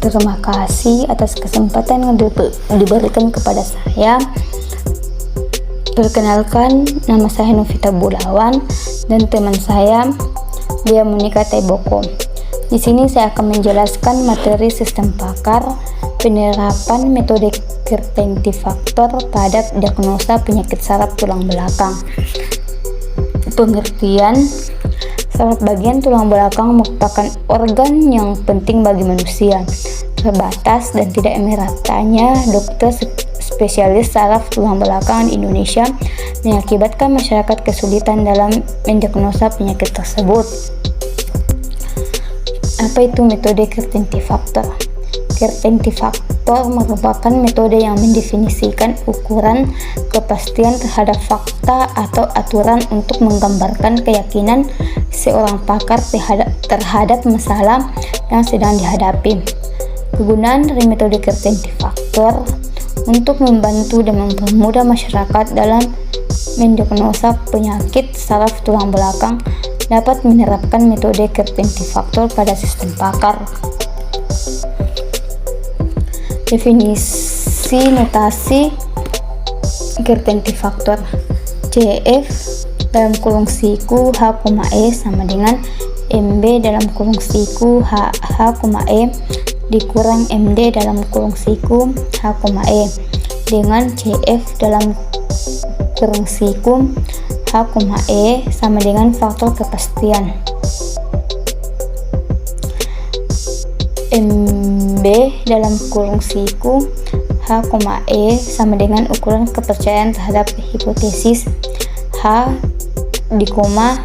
Terima kasih atas kesempatan yang diberikan kepada saya. Perkenalkan, nama saya Novita Bulawan dan teman saya Dea Monika Taiboko. Di sini saya akan menjelaskan materi sistem pakar, penerapan metode Kertenti faktor pada diagnosa penyakit saraf tulang belakang. Pengertian: saraf bagian tulang belakang merupakan organ yang penting bagi manusia. Terbatas dan tidak meratanya dokter spesialis saraf tulang belakang di Indonesia mengakibatkan masyarakat kesulitan dalam mendiagnosa penyakit tersebut. Apa itu metode Kertenti faktor? Kertenti faktor merupakan metode yang mendefinisikan ukuran kepastian terhadap fakta atau aturan untuk menggambarkan keyakinan seorang pakar terhadap masalah yang sedang dihadapi. Kegunaan dari metode Kertenti faktor untuk membantu dan mempermudah masyarakat dalam mendiagnosa penyakit saraf tulang belakang dapat menerapkan metode Kertenti faktor pada sistem pakar. Definisi notasi Kertenti faktor: CF dalam kurung siku H,E sama dengan MB dalam kurung siku H,E dikurang MD dalam kurung siku H,E dengan CF dalam kurung siku H,E sama dengan faktor kepastian MB dalam kurung siku H,E sama dengan ukuran kepercayaan terhadap hipotesis H di koma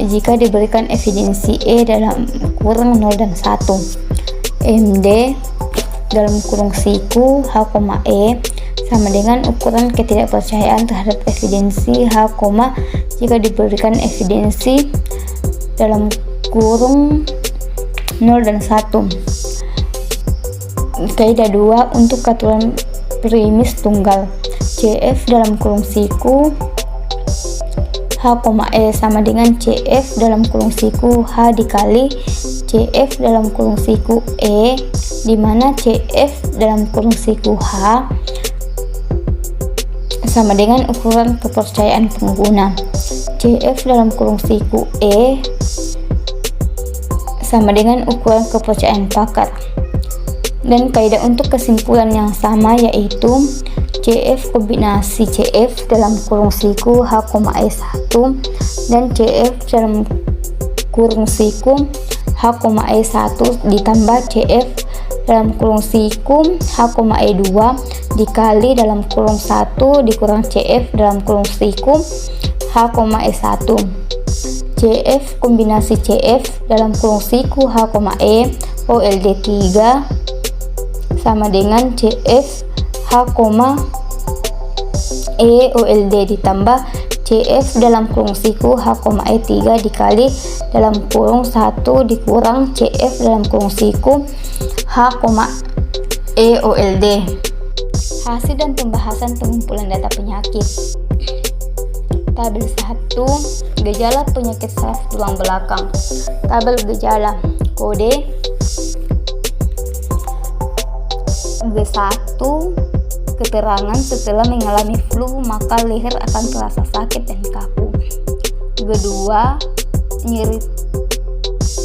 jika diberikan evidensi E dalam kurung 0 dan 1. MD dalam kurung siku H,E sama dengan ukuran ketidakpercayaan terhadap evidensi H, jika diberikan evidensi dalam kurung 0 dan 1. Kaidah 2 untuk aturan primis tunggal: CF dalam kurung siku H,E sama dengan CF dalam kurung siku H dikali CF dalam kurung siku E, di mana CF dalam kurung siku H sama dengan ukuran kepercayaan pengguna. CF dalam kurung siku E sama dengan ukuran kepercayaan pakar. Dan kaidah untuk kesimpulan yang sama yaitu CF kombinasi CF dalam kurung siku H,E1 dan CF dalam kurung siku H,E1 ditambah CF dalam kurung siku H,E2 dikali dalam kurung 1 dikurang CF dalam kurung siku H,E1. CF kombinasi CF dalam kurung siku H,E OLD 3 sama dengan CF H,E OLD ditambah CF dalam kurung siku H,E3 dikali dalam kurung 1 dikurang CF dalam kurung siku H,E OLD. Hasil dan pembahasan pengumpulan data penyakit. Tabel 1, gejala penyakit saraf tulang belakang. Tabel gejala: kode G1, keterangan setelah mengalami flu maka leher akan terasa sakit dan kaku. G2, nyeri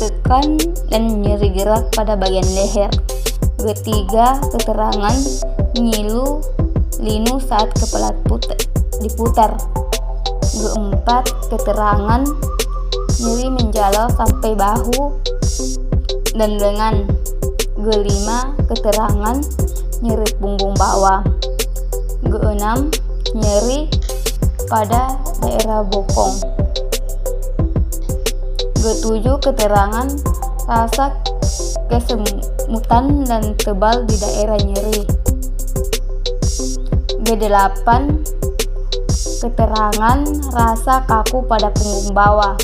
tekan dan nyeri gerak pada bagian leher. G3, keterangan nyilu linu saat kepala diputar. G4, keterangan nyeri menjalar sampai bahu dan lengan. G5, keterangan nyeri punggung bawah. G6, nyeri pada daerah bokong. G7, keterangan rasa kesemutan dan tebal di daerah nyeri. G8, keterangan rasa kaku pada punggung bawah.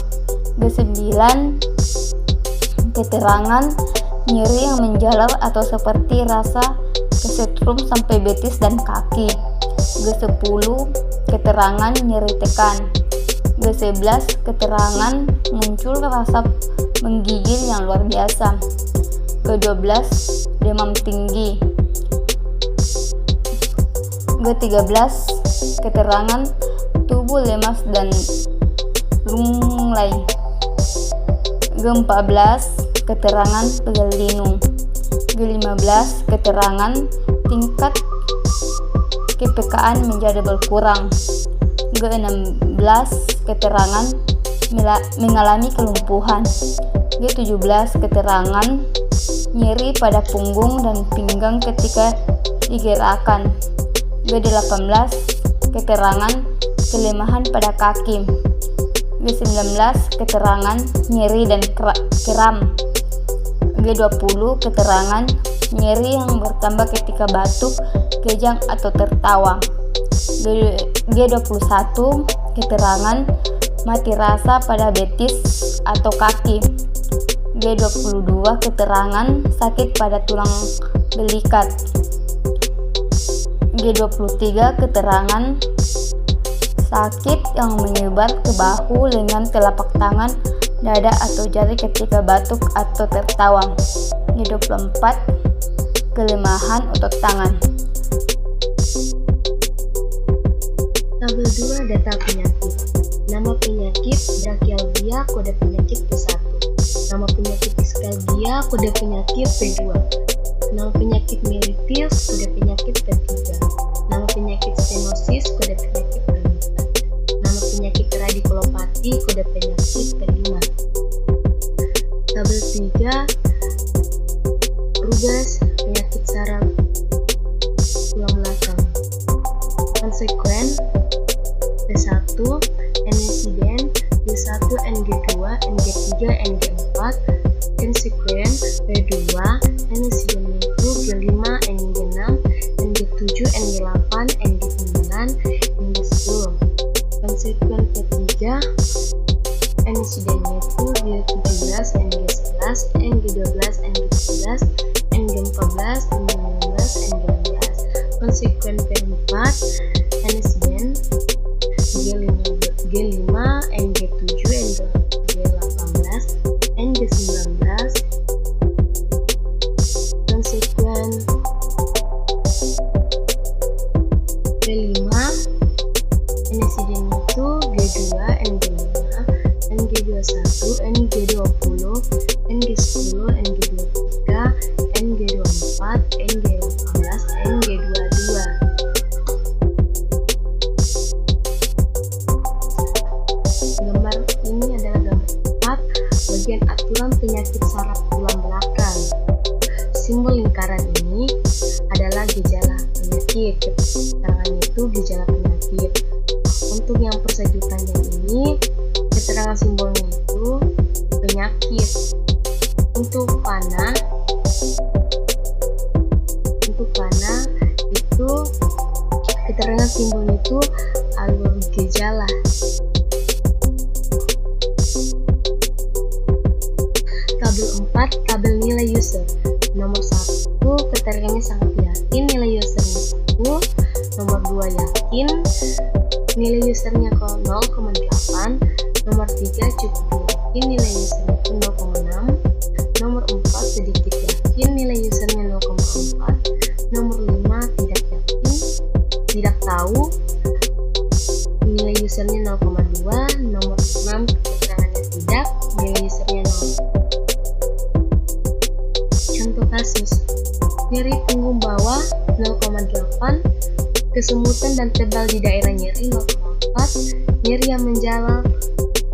G9, keterangan nyeri yang menjalar atau seperti rasa kesetrum sampai betis dan kaki. G10, keterangan nyeri tekan. G11, keterangan muncul rasa menggigil yang luar biasa. Ke-12 demam tinggi. Ke-13 keterangan tubuh lemas dan lunglai. Ke-14 keterangan pegal linu. Ke-15 keterangan tingkat kepekaan menjadi berkurang. Ke-16 keterangan mengalami kelumpuhan. Ke-17 keterangan nyeri pada punggung dan pinggang ketika digerakkan. Ke-18 keterangan kelemahan pada kaki. Ke-19 keterangan nyeri dan kram. Ke-20 keterangan nyeri yang bertambah ketika batuk, kejang atau tertawa. G21 keterangan mati rasa pada betis atau kaki. G22 keterangan sakit pada tulang belikat. G23 keterangan sakit yang menyebar ke bahu, lengan, telapak tangan, dada atau jari ketika batuk atau tertawa. G24 kelemahan otot tangan. Tabel 2 data penyakit. Nama penyakit brachialgia, kode penyakit P1. Nama penyakit diskalgia, kode penyakit P2. Nama penyakit mellitus, kode penyakit P3. Nama penyakit stenosis, kode penyakit P4. Nama penyakit radikulopati, kode penyakit P5. Tabel 3 rugas penyakit saraf tulang belakang. Konsekuen P1 N-insiden P1 NG2 NG3 NG4. Konsekuen P2 N-insiden itu G5 NG6 NG7 NG8 NG9 NG10. Konsekuen P3 N-insiden itu G17 NG11 NG12 NG13 NG14 NG15 NG16. Konsekuen P4 N-insiden G5 NG7 NG18 NG19. Konsekuen P5 N-insiden itu G2 NG5 NG21 NG20 NG10 NG23 NG24 NG18 NG22. Gambar ini adalah gambar 4 bagian aturan penyakit saraf tulang belakang. Simbol lingkaran ini adalah gejala penyakit. Keterangannya itu gejala penyakit. Untuk yang persegi panjang ini, keterangan simbolnya itu penyakit. Untuk panah itu keterangan simbolnya itu alur gejala. Tabel 4 tabel nilai user. Nomor 1 keterangannya sangat yakin nilai usernya 1. Nomor 2 yakin nilai usernya 0,8. Nomor 3 cukup yakin nilai usernya 0,6. Nomor 4 sedikit yakin nilai usernya 0,4. Nomor 5 tidak yakin, tidak tahu nilai usernya 0,2. Nomor 6 keterangannya tidak, nilai usernya 0. Contoh kasus: nyeri punggung bawah 0,8, kesemutan dan tebal di daerah nyeri 0,4, nyeri yang menjalar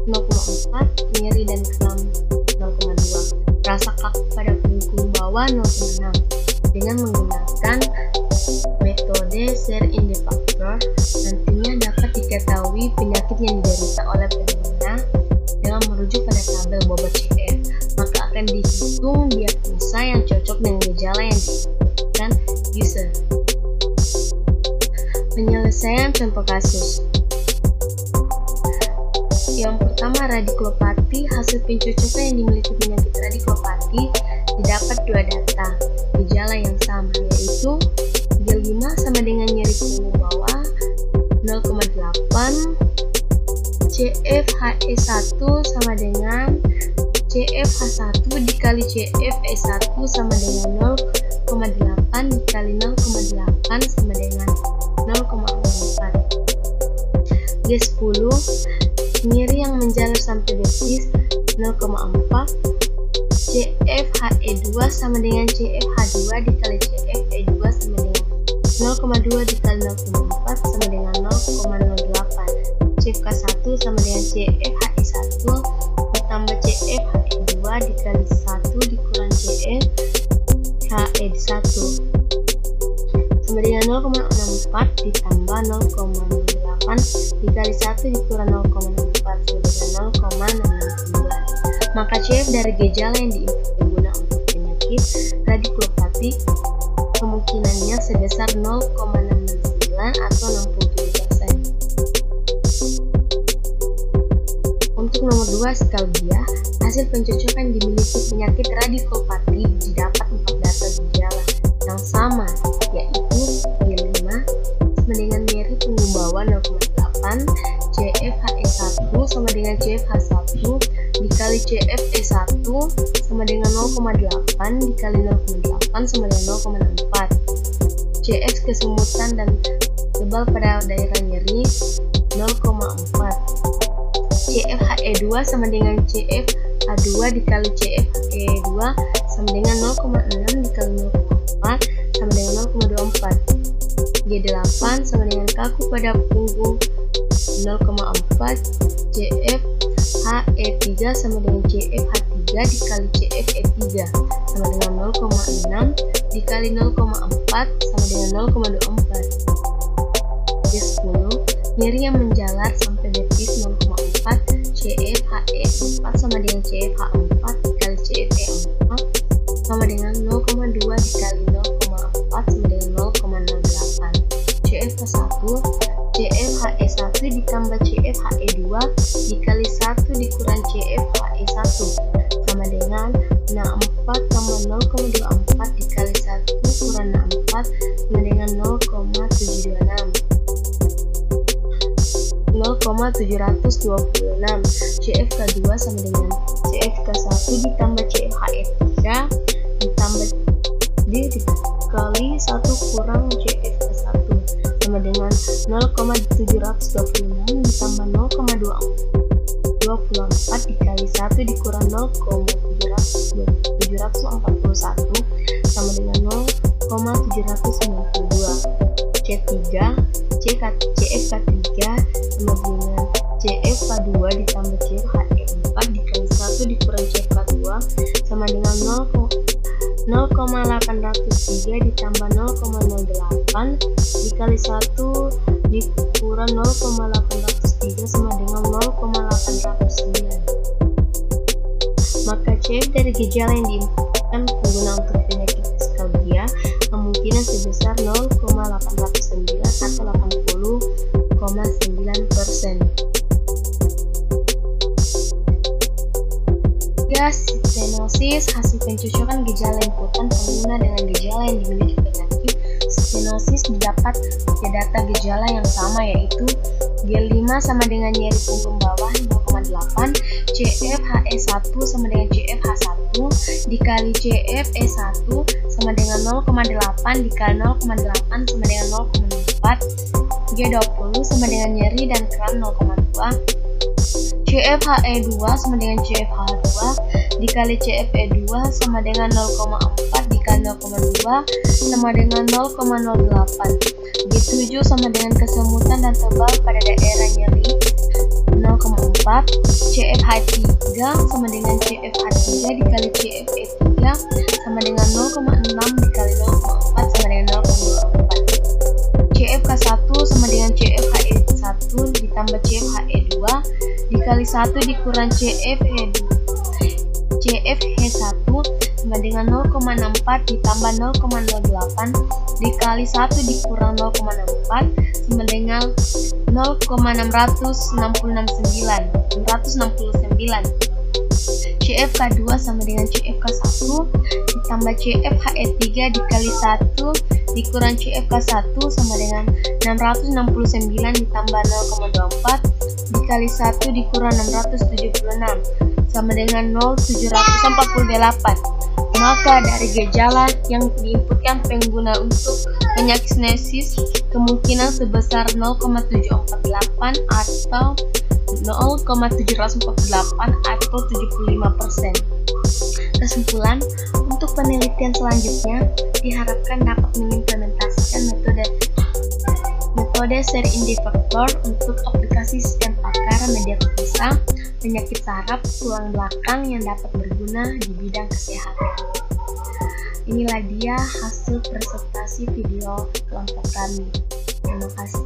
0,4, nyeri dan kram 0,2, rasa kaku pada punggung bawah 0,6. Dengan menggunakan metode share in the factor, nantinya dapat diketahui penyakit yang diderita oleh pengguna dengan merujuk pada tabel bobot CR. Maka akan dihitung diagnosa yang cocok dengan gejala yang diinginkan user. Penyelesaian contoh kasus. Yang pertama, radikulopati. Hasil pencocokan yang dimiliki penyakit radikulopati didapat dua data gejala yang sama, yaitu G5 sama dengan nyeri punggung bawah 0,8, CFHE1 sama dengan CFH1 dikali CFE1 sama dengan 0,8 dikali 0,8 sama dengan 0,4. G10 nyeri yang menjalar sampai betis 0,4. CFHE2 sama dengan CFH2 dikali CFE2 sama dengan 0,2 dikali 0,4 sama dengan 0,08. CFK1 sama dengan CFHE1 ditambah CFHE2 dikali 1 dikurang CFHE1 sama dengan 0,64 ditambah 0,08 dikali 1 dikurang 0,64 sama dengan 0,69. Maka CF dari gejala yang digunakan untuk penyakit radikulopatik kemungkinannya sebesar 0,69 atau 67%. Untuk nomor 2 skalbia, hasil pencocokan dimiliki penyakit radikulopatik didapat 4 data gejala yang sama, yaitu G5 sama dengan nyeri punggung bawah 0,8, CFHE1 sama dengan CFH1 dikali CFE1 sama dengan 0,8 dikali 0,8 sama dengan 0,64. CF kesemutan dan tebal pada daerah nyeri 0,4. CFHE2 sama dengan CFH2 dikali CFHE2 sama dengan 0,6 dikali 0,4 sama dengan 0,24. G8 sama dengan kaku pada punggung 0,4. CFHE3 sama dengan CFH3 dikali CFE3 sama dengan 0,6 dikali 0,4 sama dengan 0,24. G10 nyeri yang menjalar sampai betis 0,4. CFHE4 sama dengan CFH4 dikali CFE4 sama dengan 0,2 dikali 0,4 sama dengan 0,08. CFH1 CFHE1 ditambah CFHE2 dikali 1 dikurang CFHE1 sama dengan 64 tambah 0,24 dikali 1 kurang 64 sama dengan 0,726. 0,726. CFK2 sama dengan CFK1 ditambah CFHE3 ditambah dikali 1 kurang CFK1 sama dengan 0,726 ditambah 0,24 dikali 1 dikurang 0,741 sama dengan 0,792. CFK3 sama dengan CFK2 ditambah CFHE4 dikali 1 dikurang CFK2 sama dengan 0,803 ditambah 0,08 dikali 1 dikurang 0,803 sama dengan 0,809. Maka CF dari gejala yang diinputkan pengguna untuk penyakit skalbia kemungkinan sebesar 0,809 atau 80,9%. Stenosis hasil pencocokan gejala inputan pengguna dengan gejala yang dimiliki penyakit stenosis didapat pada data gejala yang sama, yaitu G5 sama dengan nyeri punggung bawah 0,8, CFHE1 sama dengan CFH1 dikali CFE1 sama dengan 0,8 dikali 0,8 sama dengan 0,4. G20 sama dengan nyeri dan kram 0,2. CFHE2 sama dengan CFH2 dikali CFE2 sama dengan 0,4 dikali 0,2 sama dengan 0,08. G7 sama dengan kesemutan dan tebal pada daerah nyeri 0,4. CFH3 sama dengan CFH3 dikali CFE3 sama dengan 0,6 dikali 0,4 sama dengan 0,24. CFK1 sama dengan CFHE1 ditambah CFHE2 dikali 1 dikurang CFH1 sama dengan 0,64 ditambah 0,08 dikali 1 dikurang 0,64 sama dengan 0,669. CFK2 sama dengan CFK1 ditambah CFHE3 dikali 1 dikurang CFK1 sama dengan 669 ditambah 0,24 dikali 1 dikurang 676 sama dengan 0,748. Maka dari gejala yang diinputkan pengguna untuk penyakit sinesis, kemungkinan sebesar 0,748 atau 0,748 atau 75%. Kesimpulan, untuk penelitian selanjutnya diharapkan dapat mengimplementasikan metode seri indikator untuk aplikasi sistem pakar media terpisah, penyakit saraf tulang belakang yang dapat berguna di bidang kesehatan. Inilah dia hasil presentasi video kelompok kami. Terima kasih.